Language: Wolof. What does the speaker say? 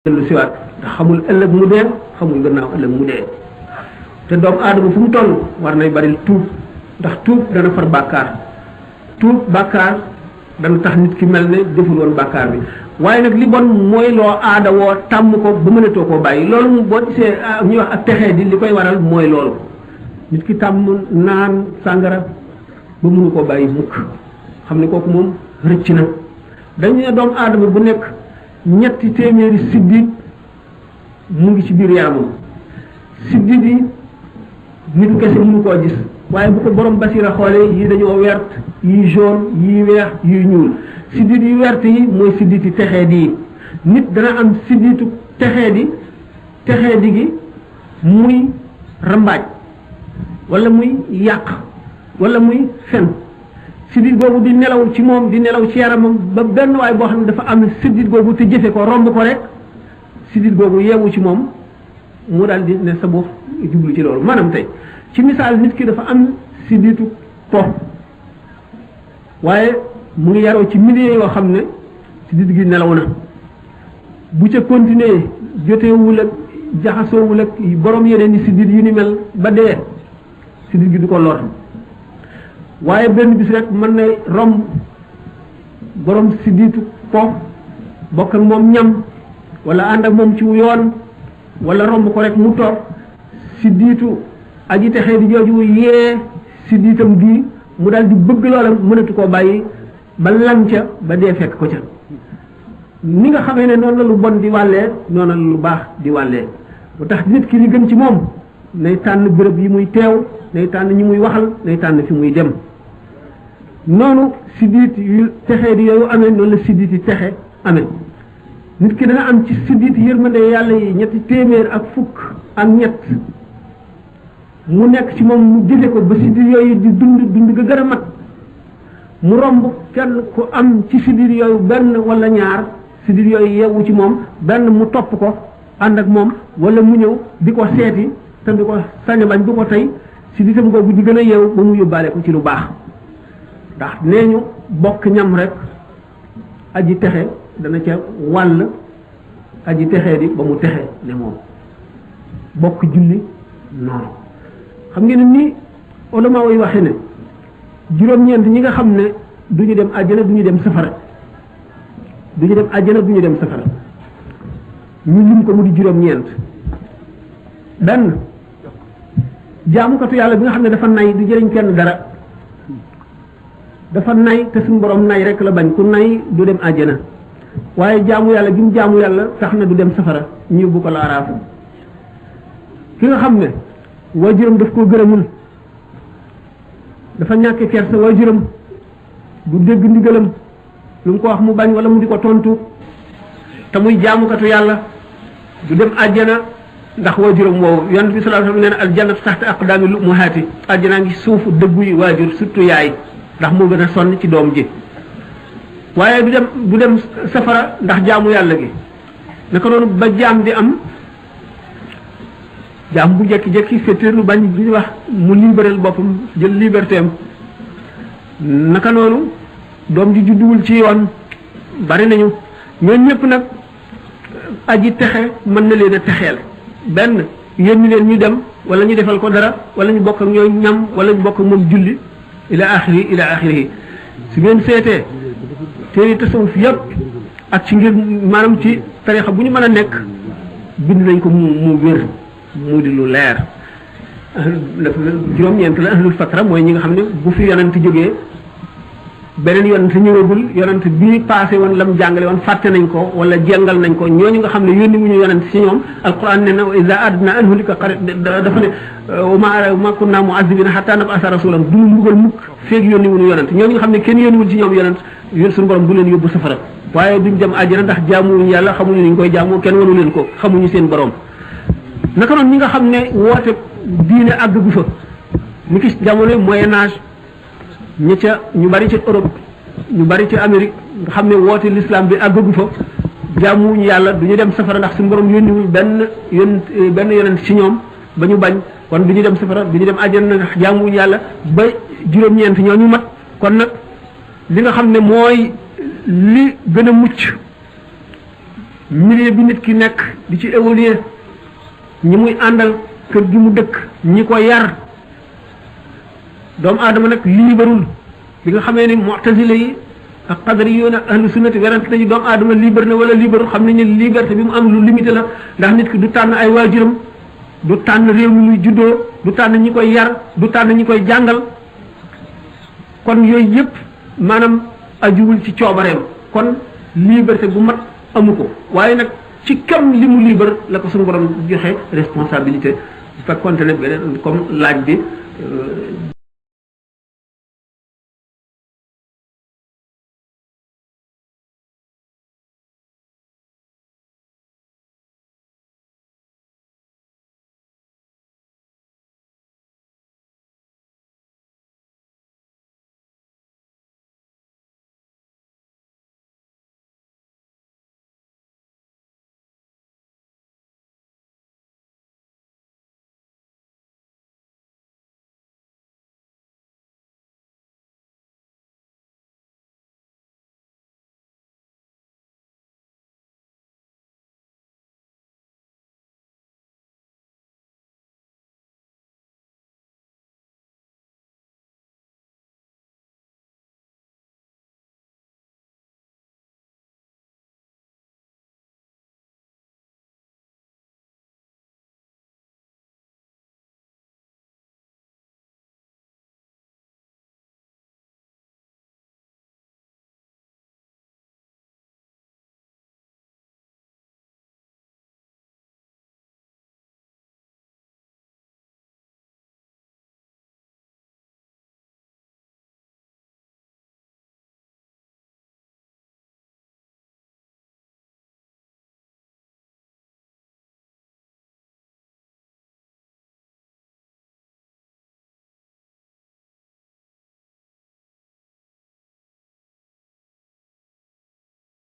dellu siwaat ndax xamul ëllëg mu dee xamul gannaaw ëllëg mu dee te doomu aadama fu mu toll war nay bari tuub ndax tuub dana far bàkkaar tuub bàkkaar dana tax nit ki mel ne deful woon bàkkaar bi waaye nag li bon mooy loo aada woo tàmm ko ba mënatoo koo bàyyi loolu boo gisee ñuy wax ak texee di li koy waral mooy loolu nit ki tàmm naan sàngara ba mënu koo bàyyi mukk xam ne kooku moom rëcc na dañu ne doomu aadama bu nekk ñetti téeméeri siddit mu ngi ci biir yaramam siddit yi nit kese mënu koo gis waaye bu ko borom basira xoolee yii dañoo wert yii jaune yii weex yii ñuul siddit yi wert yi mooy siddit yi texee di nit dana am sidditu texee di gi muy rambaaj wala muy yàq wala muy fen siddit googu di nelaw ci moom di nelaw ci yaramam ba benn waay boo xam ne dafa am siddit googu te jëfe ko romb ko rek siddit googu yeewu ci moom mu daal di ne sa bopp jublu ci loolu maanaam tey ci misaal nit ki dafa am sidditu po waaye mu ngi yaroo ci milieu yoo xam ne siddit gi nelaw na bu ca continuer joteewul ak jaxasoowul ak borom yeneen ni siddit yu ni mel ba dee siddit gi du ko lor waaye benn bis rek mën na romb borom sidditu po bokk ak moom ñam wala ànd ak moom ci yoon wala romb ko rek mu toog sidditu aji texee di jooju yee sidditam gi mu daal di bëgg loola mënatu koo bàyyi ba lan ca ba dee fekk ko ca ni nga xamee ne noonu la lu bon di wàllee noonu la lu baax di wàllee bu tax nit ki li gën ci moom nay tànn bërëb yi muy teew nay tànn ñi muy waxal nay tànn fi muy dem noonu siddit yu texee di yooyu amee noonu la siddit yi texe amee nit ki dana am ci siddit yërmande yàlla yi ñetti téeméer ak fukk ak ñett mu nekk ci moom mu jëfe ko ba siddit yooyu di dund ga gën a mat mu romb kenn ku am ci siddit yooyu benn wala ñaar siddit yooyu yeewu ci moom benn mu topp ko ànd ak moom wala mu ñëw di ko seeti te di ko sañ bañ du ko tey sidditam googu di gën a yeewu ba mu yóbbaale ko ci lu baax ndax nee ñu bokk ñam rek aji texe dana ca wàll aji texee di ba mu texe ne moom bokk julli noonu xam ngeen ni ulama yi waxe ne juróom-ñeent ñi nga xam ne du ñu dem àjjana du ñu dem safara du ñu dem àjjana du ñu dem safara ñu lim ko mu di juróom-ñeent benn jaamukatu yàlla bi nga xam ne dafa nay du jëriñ kenn dara dafa nay te suñu borom nay rek la bañ ku nay du dem àjjana waaye jaamu yàlla gi mu jaamu yàlla tax na du dem safara ñu bu ko la araafu ki nga xam ne waajuram daf koo gërëmul dafa ñàkke kersa waajuram du dégg ndigalam lu mu ko wax mu bañ wala mu di ko tontu te muy jaamukatu yàlla du dem àjjana ndax waajuram woowu yonent bi sallallahu alayhi wasallam nee na aljannatu taxta aqdaami lummahaati àjjanaa ngi suufu dëggu yi waajur surtout yaay ndax moo gën a sonn ci doom ji waaye du dem safara ndax jaamu yàlla gi naka noonu ba jaam di am jaam bu jekki-jekki féeteerlu bañ bi ñu wax mu libéral boppam jël liberté am naka noonu doom ji judduwul ci yoon bari nañu ñooñu ñëpp nag aji texe mën na leen a texeel benn yónni leen ñu dem wala ñu defal ko dara wala ñu bokk ak ñooy ñam wala ñu bokk ak moom julli ila axiri su ngeen seetee téere tasawuf yëpp ak ci ngir maanaam ci tarixa bu ñu mën a nekk bind nañ ko mu wér mu di lu leer dafa juróom-ñeent la ahlul fatra mooy ñi nga xam ne bu fi yonent jógee beneen yonent ñëwagul yonent bi passé woon lam jàngale woon fàtte nañ ko wala jengal nañ ko ñooñu nga xam ne yónni wu ñu yonent ci ñoom alquran ne na wa iza adna an hulika dafa ne ma kunna mu'azzibina hatta nab'atha rasulan du ñu mbugal mukk feeg yónni wu ñu yonent ñooñu nga xam ne kenn yónniwul ci ñoom yonent suñu borom du leen yóbbu safara waaye duñ dem àjjana ndax jaamuwuñu yàlla xamuñu ni ñu koy jaamoo kenn wanu leen ko xamuñu seen borom naka noonu ñi nga xam ne woote diine àgg gu fa ni ki jamono moyen âge ñi ca ñu bari ci Europe ñu bari ci Amérique nga xam ne woote l'islam bi àggagu fa jaamuwuñu yàlla du ñu dem safara ndax suñu borom yónniwul benn yonent ci ñoom ba ñu bañ kon du ñu dem safara du ñu dem àjjana ndax jaamuwuñu yàlla ba juróom-ñeent ñoo ñu mat kon nag li nga xam ne mooy li gën a mucc milieu bi nit ki nekk di ci évoluer ñi muy àndal kër gi mu dëkk ñi ko yar doomu aadama nag liibarul bi nga xamee ni mu'tazila yi ak qadari yoon ak ahlu sunnati werante nañu doomu aadama libre na wala libre xam nañu liberté bi mu am lu limité la ndax nit ki du tànn ay waajuram du tànn réew mi muy juddoo du tànn ñi koy yar du tànn ñi koy jàngal kon yooyu yëpp maanaam ajuwul ci coobareem kon liberté bu mat amu ko waaye nag ci kam li mu libre la ko suñu borom joxe responsabilité bu fekkoonte ne beneen comme laaj bi